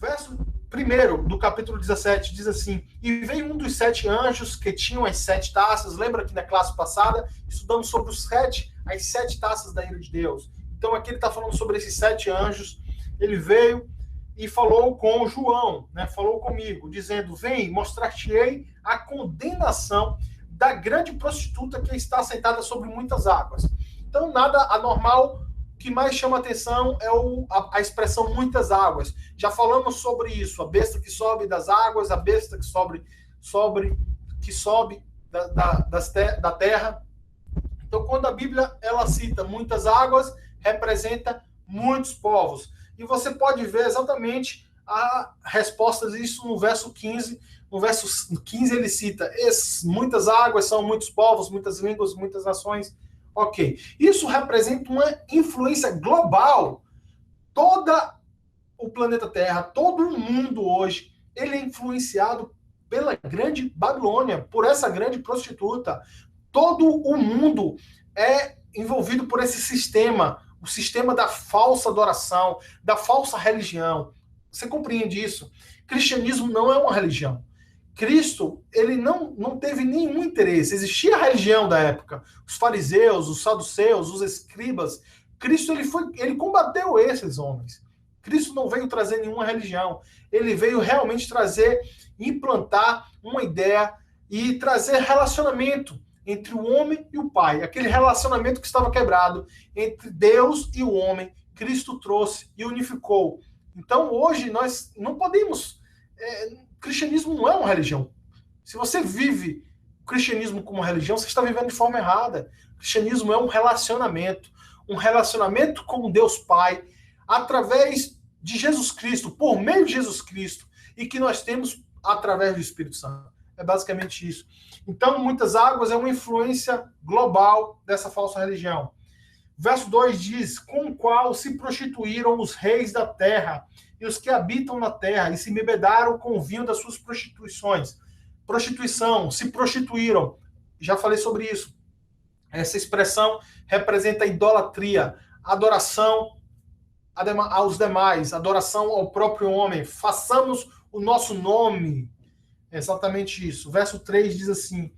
verso 1 do capítulo 17 diz assim: e veio um dos 7 anjos que tinham as 7 taças. Lembra que na classe passada estudamos sobre as 7 taças da ira de Deus? Então aqui ele está falando sobre esses 7 anjos. Ele veio e falou com João, né? Falou comigo, dizendo: vem, mostrar-te-ei a condenação da grande prostituta que está sentada sobre muitas águas. Então nada anormal. O que mais chama atenção é a expressão muitas águas. Já falamos sobre isso, a besta que sobe das águas, a besta que sobe da terra. Então, quando a Bíblia ela cita muitas águas, representa muitos povos. E você pode ver exatamente a resposta disso no verso 15. No verso 15 ele cita: muitas águas são muitos povos, muitas línguas, muitas nações. Ok. Isso representa uma influência global. Todo o planeta Terra, todo o mundo hoje, ele é influenciado pela grande Babilônia, por essa grande prostituta. Todo o mundo é envolvido por esse sistema, o sistema da falsa adoração, da falsa religião. Você compreende isso? Cristianismo não é uma religião. Cristo, ele não teve nenhum interesse. Existia a religião da época, os fariseus, os saduceus, os escribas. Cristo, ele combateu esses homens. Cristo não veio trazer nenhuma religião. Ele veio realmente implantar uma ideia e trazer relacionamento entre o homem e o Pai. Aquele relacionamento que estava quebrado entre Deus e o homem, Cristo trouxe e unificou. Então, hoje, nós não podemos... cristianismo não é uma religião. Se você vive o cristianismo como uma religião, você está vivendo de forma errada. O cristianismo é um relacionamento com Deus Pai, através de Jesus Cristo, por meio de Jesus Cristo, e que nós temos através do Espírito Santo. É basicamente isso. Então, muitas águas é uma influência global dessa falsa religião. Verso 2 diz: com o qual se prostituíram os reis da terra e os que habitam na terra, e se embebedaram com o vinho das suas prostituições. Prostituição, se prostituíram. Já falei sobre isso. Essa expressão representa a idolatria, adoração aos demais, adoração ao próprio homem. Façamos o nosso nome. É exatamente isso. Verso 3 diz assim: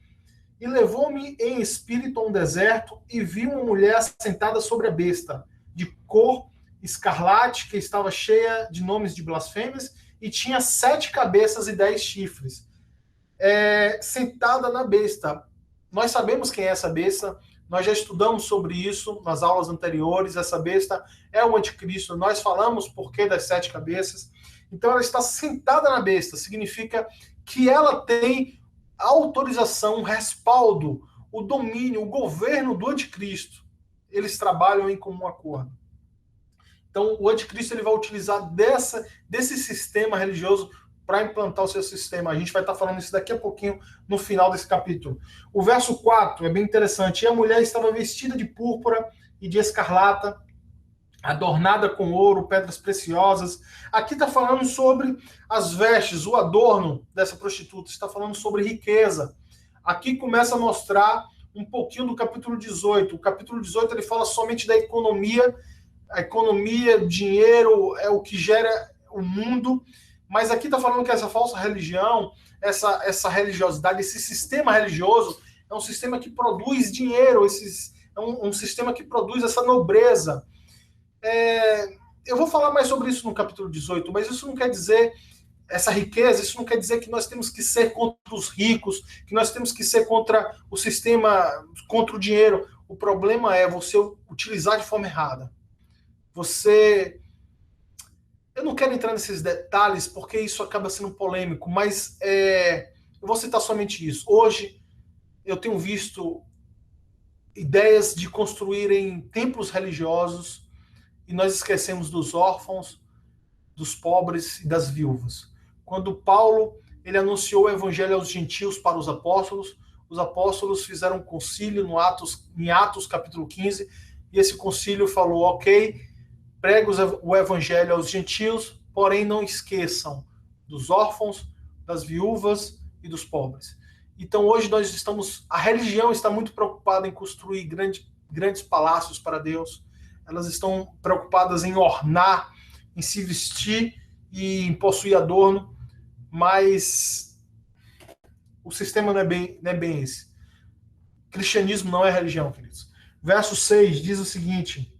e levou-me em espírito a um deserto, e vi uma mulher sentada sobre a besta, de cor escarlate, que estava cheia de nomes de blasfêmias, e tinha 7 cabeças e 10 chifres. Sentada na besta. Nós sabemos quem é essa besta, nós já estudamos sobre isso nas aulas anteriores. Essa besta é o anticristo. Nós falamos por que das 7 cabeças. Então ela está sentada na besta, significa que ela tem autorização, respaldo, o domínio, o governo do anticristo. Eles trabalham em comum acordo. Então, o anticristo ele vai utilizar desse sistema religioso para implantar o seu sistema. A gente vai estar falando isso daqui a pouquinho no final desse capítulo. O verso 4 é bem interessante. E a mulher estava vestida de púrpura e de escarlata, adornada com ouro, pedras preciosas. Aqui está falando sobre as vestes, o adorno dessa prostituta. Está falando sobre riqueza. Aqui começa a mostrar um pouquinho do capítulo 18. O capítulo 18 ele fala somente da economia. A economia, o dinheiro é o que gera o mundo. Mas aqui está falando que essa falsa religião, essa religiosidade, esse sistema religioso é um sistema que produz dinheiro, é um sistema que produz essa nobreza. Eu vou falar mais sobre isso no capítulo 18, mas isso não quer dizer, essa riqueza, isso não quer dizer que nós temos que ser contra os ricos, que nós temos que ser contra o sistema, contra o dinheiro. O problema é você utilizar de forma errada. Eu não quero entrar nesses detalhes, porque isso acaba sendo polêmico, mas eu vou citar somente isso. Hoje, eu tenho visto ideias de construírem templos religiosos, e nós esquecemos dos órfãos, dos pobres e das viúvas. Quando Paulo ele anunciou o evangelho aos gentios para os apóstolos fizeram um concílio em Atos capítulo 15, e esse concílio falou: ok, pregue o evangelho aos gentios, porém não esqueçam dos órfãos, das viúvas e dos pobres. Então hoje a religião está muito preocupada em construir grandes palácios para Deus. Elas estão preocupadas em ornar, em se vestir e em possuir adorno, mas o sistema não é bem esse. Cristianismo não é religião, queridos. Verso 6 diz o seguinte: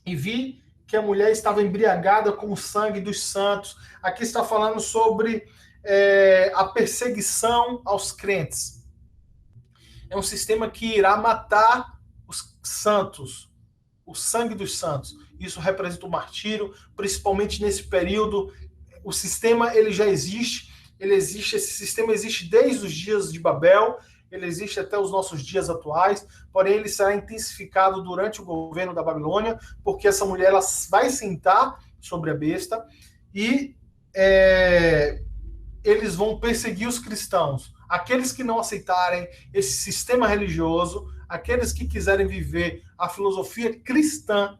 e vi que a mulher estava embriagada com o sangue dos santos. Aqui está falando sobre a perseguição aos crentes. É um sistema que irá matar os santos, o sangue dos santos. Isso representa o martírio, principalmente nesse período. O sistema ele já existe, esse sistema existe desde os dias de Babel, ele existe até os nossos dias atuais, porém ele será intensificado durante o governo da Babilônia, porque essa mulher ela vai sentar sobre a besta e eles vão perseguir os cristãos. Aqueles que não aceitarem esse sistema religioso, aqueles que quiserem viver a filosofia cristã,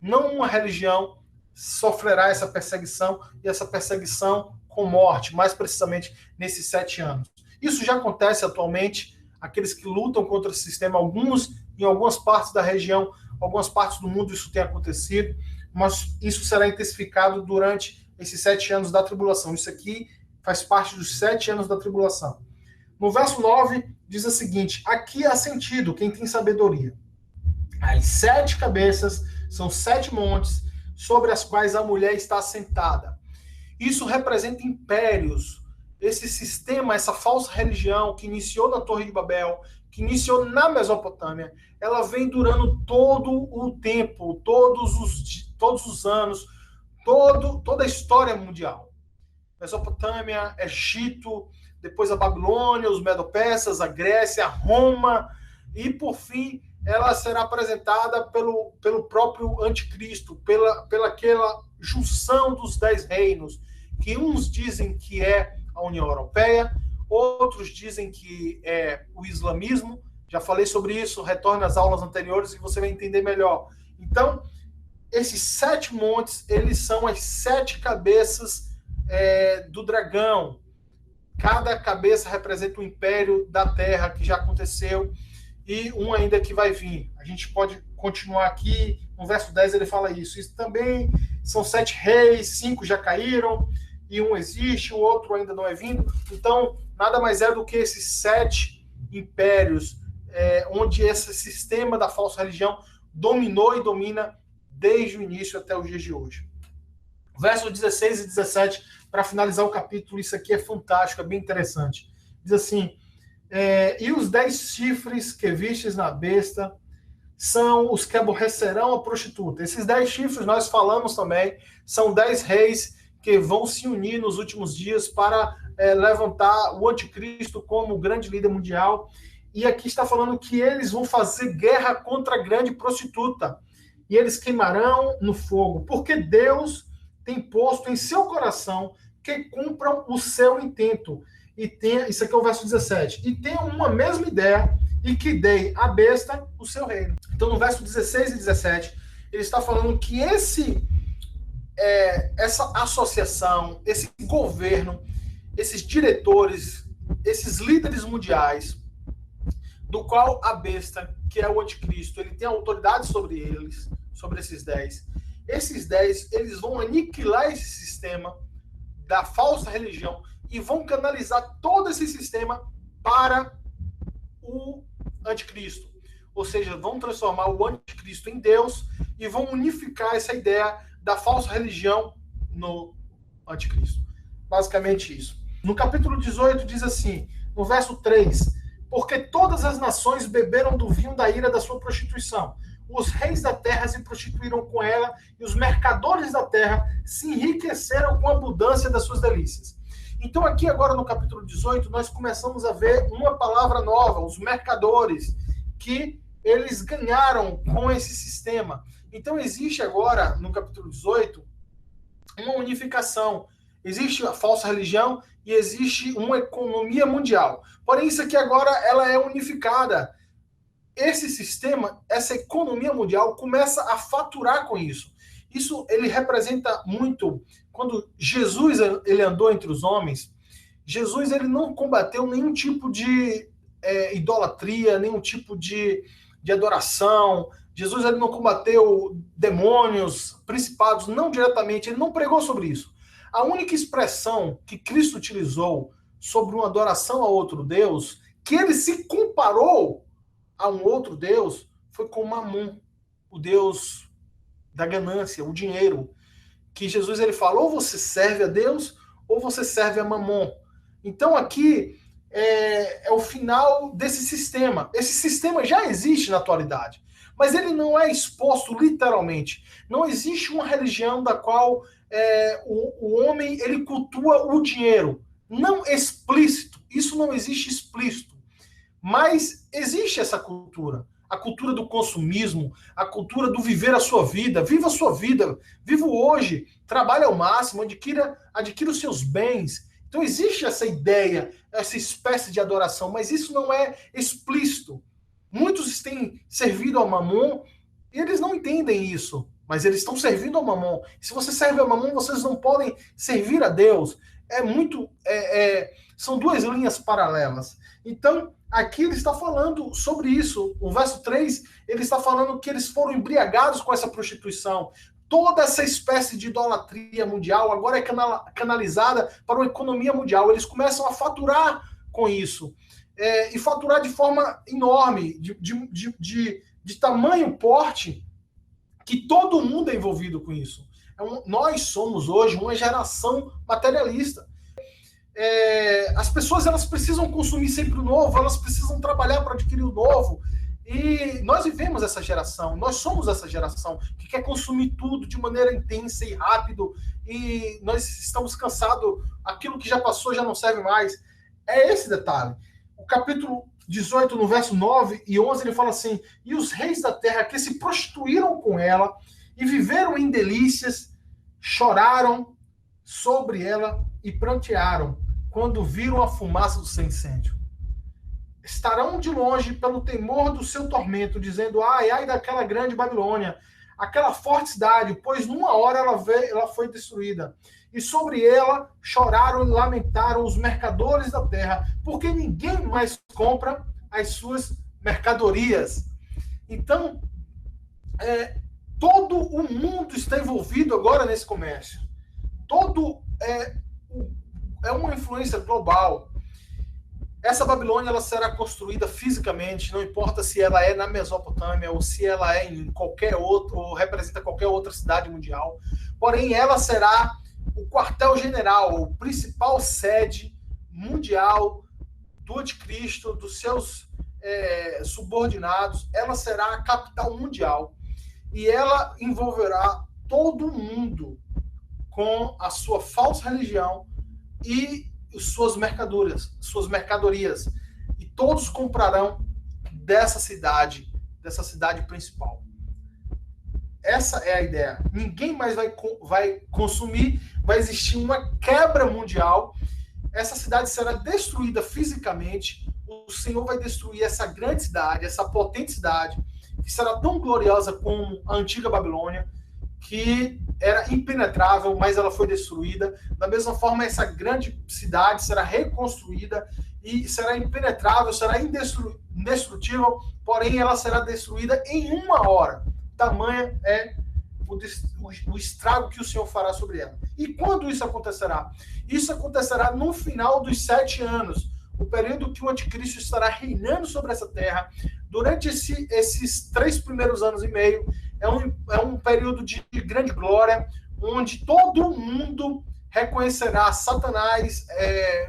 não uma religião, sofrerá essa perseguição, e essa perseguição com morte, mais precisamente nesses 7 anos. Isso já acontece atualmente, aqueles que lutam contra esse sistema, em algumas partes da região, algumas partes do mundo isso tem acontecido, mas isso será intensificado durante esses 7 anos da tribulação. Isso aqui faz parte dos 7 anos da tribulação. No verso 9, diz o seguinte: aqui há sentido quem tem sabedoria. As 7 cabeças são 7 montes sobre as quais a mulher está assentada. Isso representa impérios. Esse sistema, essa falsa religião que iniciou na Torre de Babel, que iniciou na Mesopotâmia, ela vem durando todo o tempo, todos os anos, toda a história mundial. Mesopotâmia, Egito, depois a Babilônia, os Medo-Persas, a Grécia, Roma, e por fim ela será apresentada pelo próprio anticristo, pela aquela junção dos 10 reinos, que uns dizem que é a União Europeia, outros dizem que é o islamismo. Já falei sobre isso, retorne às aulas anteriores e você vai entender melhor. Então, esses 7 montes, eles são as 7 cabeças do dragão. Cada cabeça representa o império da terra que já aconteceu e um ainda que vai vir. A gente pode continuar aqui, no verso 10 ele fala isso. Isso também são 7 reis, 5 já caíram, e um existe, o outro ainda não é vindo. Então, nada mais é do que esses 7 impérios, onde esse sistema da falsa religião dominou e domina desde o início até os dias de hoje. Versos 16 e 17, para finalizar o capítulo, isso aqui é fantástico, é bem interessante. Diz assim: e os 10 chifres que vistes na besta são os que aborrecerão a prostituta. Esses 10 chifres, nós falamos também, são 10 reis que vão se unir nos últimos dias para levantar o anticristo como grande líder mundial. E aqui está falando que eles vão fazer guerra contra a grande prostituta. E eles queimarão no fogo, porque Deus tem posto em seu coração que cumpram o seu intento. E tenha, isso aqui é o verso 17. E tenham uma mesma ideia e que dei à besta o seu reino. Então, no verso 16 e 17, ele está falando que essa associação, esse governo, esses diretores, esses líderes mundiais, do qual a besta, que é o anticristo, ele tem autoridade sobre eles, sobre esses 10. Esses 10, eles vão aniquilar esse sistema da falsa religião e vão canalizar todo esse sistema para o anticristo. Ou seja, vão transformar o anticristo em Deus e vão unificar essa ideia da falsa religião no anticristo. Basicamente isso. No capítulo 18 diz assim, no verso 3, porque todas as nações beberam do vinho da ira da sua prostituição. Os reis da terra se prostituíram com ela e os mercadores da terra se enriqueceram com a abundância das suas delícias. Então aqui agora no capítulo 18 nós começamos a ver uma palavra nova, os mercadores, que eles ganharam com esse sistema. Então existe agora no capítulo 18 uma unificação. Existe a falsa religião e existe uma economia mundial. Porém isso aqui agora ela é unificada. Esse sistema, essa economia mundial começa a faturar com isso. Isso ele representa muito quando Jesus ele andou entre os homens. Jesus ele não combateu nenhum tipo de idolatria, nenhum tipo de adoração. Jesus ele não combateu demônios, principados, não diretamente, ele não pregou sobre isso. A única expressão que Cristo utilizou sobre uma adoração a outro Deus, que ele se comparou a um outro Deus, foi com Mamon, o Deus da ganância, o dinheiro. Que Jesus ele falou, ou você serve a Deus, ou você serve a Mamon. Então aqui é o final desse sistema. Esse sistema já existe na atualidade, mas ele não é exposto literalmente. Não existe uma religião da qual o homem ele cultua o dinheiro. Não explícito. Isso não existe explícito. Mas existe essa cultura. A cultura do consumismo, a cultura do viver a sua vida. Viva a sua vida. Viva hoje. Trabalhe ao máximo. Adquira os seus bens. Então existe essa ideia, essa espécie de adoração, mas isso não é explícito. Muitos têm servido ao Mamon e eles não entendem isso, mas eles estão servindo ao Mamon. Se você serve ao Mamon, vocês não podem servir a Deus. São duas linhas paralelas. Então, aqui ele está falando sobre isso. O verso 3, ele está falando que eles foram embriagados com essa prostituição. Toda essa espécie de idolatria mundial agora é canalizada para uma economia mundial. Eles começam a faturar com isso. E faturar de forma enorme, de tamanho porte, que todo mundo é envolvido com isso. Nós somos hoje uma geração materialista. As pessoas elas precisam consumir sempre o novo, elas precisam trabalhar para adquirir o novo. E nós vivemos essa geração, nós somos essa geração que quer consumir tudo de maneira intensa e rápido, e nós estamos cansados, aquilo que já passou já não serve mais. É esse detalhe. O capítulo 18, no verso 9 e 11, ele fala assim: e os reis da terra que se prostituíram com ela e viveram em delícias, choraram sobre ela e prantearam quando viram a fumaça do seu incêndio. Estarão de longe pelo temor do seu tormento, dizendo: ai, ai daquela grande Babilônia, aquela forte cidade, pois numa hora ela foi destruída. E sobre ela choraram e lamentaram os mercadores da terra, porque ninguém mais compra as suas mercadorias. Então, todo o mundo está envolvido agora nesse comércio. É uma influência global. Essa Babilônia ela será construída fisicamente, não importa se ela é na Mesopotâmia ou se ela é em qualquer outro, ou representa qualquer outra cidade mundial. Porém, ela será o quartel-general, o principal sede mundial do anticristo, dos seus subordinados. Ela será a capital mundial. E ela envolverá todo mundo com a sua falsa religião e suas mercadorias, e todos comprarão dessa cidade principal. Essa é a ideia. Ninguém mais vai consumir, vai existir uma quebra mundial, essa cidade será destruída fisicamente, o Senhor vai destruir essa grande cidade, essa potente cidade, que será tão gloriosa como a antiga Babilônia, que era impenetrável, mas ela foi destruída. Da mesma forma, essa grande cidade será reconstruída e será impenetrável, será indestrutível, porém ela será destruída em uma hora. Tamanha é o estrago que o Senhor fará sobre ela. E quando isso acontecerá? Isso acontecerá no final dos 7 anos, o período que o anticristo estará reinando sobre essa terra. Durante esses 3 primeiros anos e meio, é um período de grande glória, onde todo mundo reconhecerá Satanás,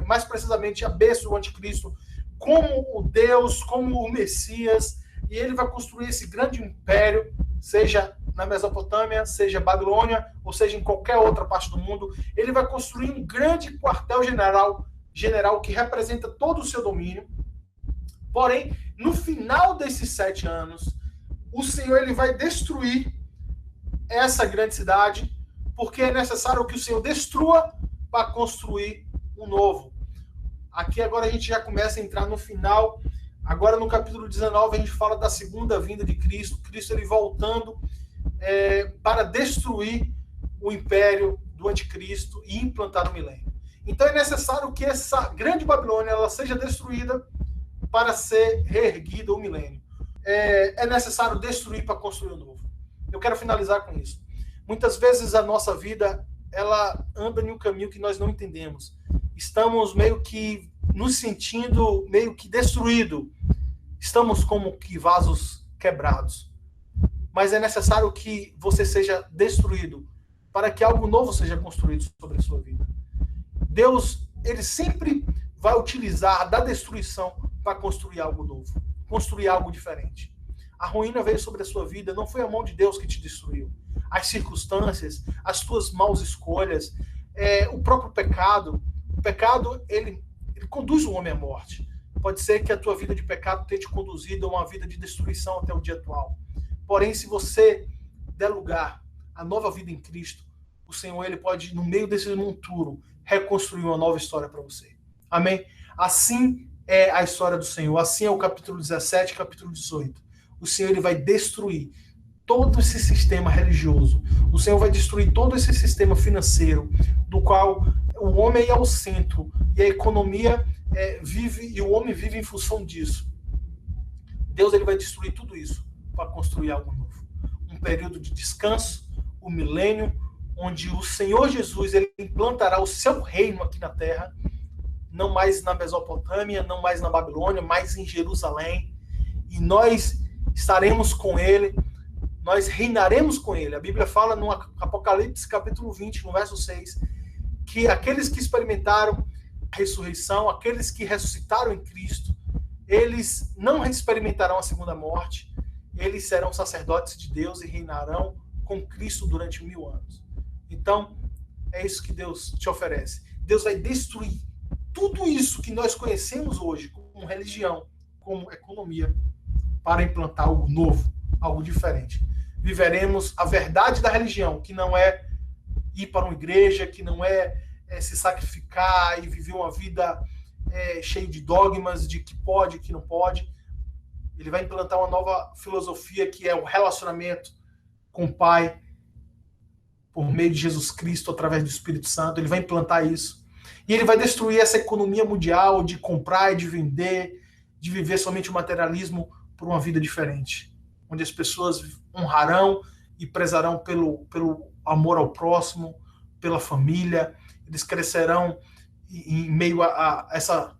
mais precisamente a besta, o anticristo, como o Deus, como o Messias, e ele vai construir esse grande império, seja na Mesopotâmia, seja Babilônia, ou seja em qualquer outra parte do mundo. Ele vai construir um grande quartel-general que representa todo o seu domínio. Porém, no final desses 7 anos, o Senhor ele vai destruir essa grande cidade, porque é necessário que o Senhor destrua para construir um novo. Aqui agora a gente já começa a entrar no final. Agora no capítulo 19 a gente fala da segunda vinda de Cristo. Cristo ele voltando para destruir o império do anticristo e implantar o milênio. Então é necessário que essa grande Babilônia ela seja destruída para ser reerguida o milênio. É necessário destruir para construir o novo. Eu quero finalizar com isso. Muitas vezes a nossa vida ela anda em um caminho que nós não entendemos. Estamos meio que nos sentindo meio que destruído. Estamos como que vasos quebrados. Mas é necessário que você seja destruído para que algo novo seja construído sobre a sua vida. Deus, ele sempre vai utilizar da destruição para construir algo novo, construir algo diferente. A ruína veio sobre a sua vida, não foi a mão de Deus que te destruiu. As circunstâncias, as tuas maus escolhas, o próprio pecado. O pecado, ele conduz o homem à morte. Pode ser que a tua vida de pecado tenha te conduzido a uma vida de destruição até o dia atual. Porém, se você der lugar à nova vida em Cristo, o Senhor, ele pode, no meio desse monturo, reconstruir uma nova história para você. Amém? Assim é a história do Senhor. Assim é o capítulo 17, capítulo 18. O Senhor, ele vai destruir todo esse sistema religioso. O Senhor vai destruir todo esse sistema financeiro, do qual o homem é o centro e a economia vive, e o homem vive em função disso. Deus, ele vai destruir tudo isso para construir algo novo. Um período de descanso, o milênio, onde o Senhor Jesus, ele implantará o seu reino aqui na terra, não mais na Mesopotâmia, não mais na Babilônia, mas em Jerusalém. E nós estaremos com ele, nós reinaremos com ele. A Bíblia fala no Apocalipse capítulo 20, no verso 6, que aqueles que experimentaram a ressurreição, aqueles que ressuscitaram em Cristo, eles não experimentarão a segunda morte, eles serão sacerdotes de Deus e reinarão com Cristo durante 1000 anos. Então, é isso que Deus te oferece. Deus vai destruir tudo isso que nós conhecemos hoje, como religião, como economia, para implantar algo novo, algo diferente. Viveremos a verdade da religião, que não é ir para uma igreja, que não é se sacrificar e viver uma vida cheia de dogmas, de que pode, que não pode. Ele vai implantar uma nova filosofia, que é o relacionamento com o Pai, por meio de Jesus Cristo, através do Espírito Santo. Ele vai implantar isso. E ele vai destruir essa economia mundial de comprar e de vender, de viver somente o materialismo por uma vida diferente, onde as pessoas honrarão e prezarão pelo amor ao próximo, pela família. Eles crescerão em meio a essa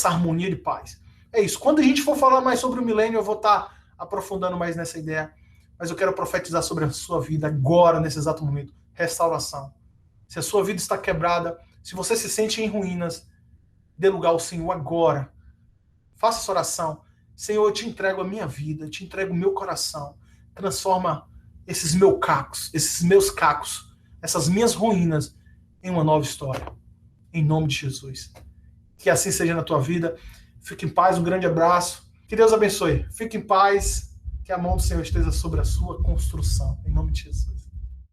harmonia de paz. É isso. Quando a gente for falar mais sobre o milênio, eu vou estar aprofundando mais nessa ideia, mas eu quero profetizar sobre a sua vida agora, nesse exato momento. Restauração. Se a sua vida está quebrada, se você se sente em ruínas, dê lugar ao Senhor agora. Faça essa oração. Senhor, eu te entrego a minha vida, eu te entrego o meu coração. Transforma esses meus cacos, essas minhas ruínas, em uma nova história. Em nome de Jesus. Que assim seja na tua vida. Fique em paz, um grande abraço. Que Deus abençoe. Fique em paz, que a mão do Senhor esteja sobre a sua construção. Em nome de Jesus.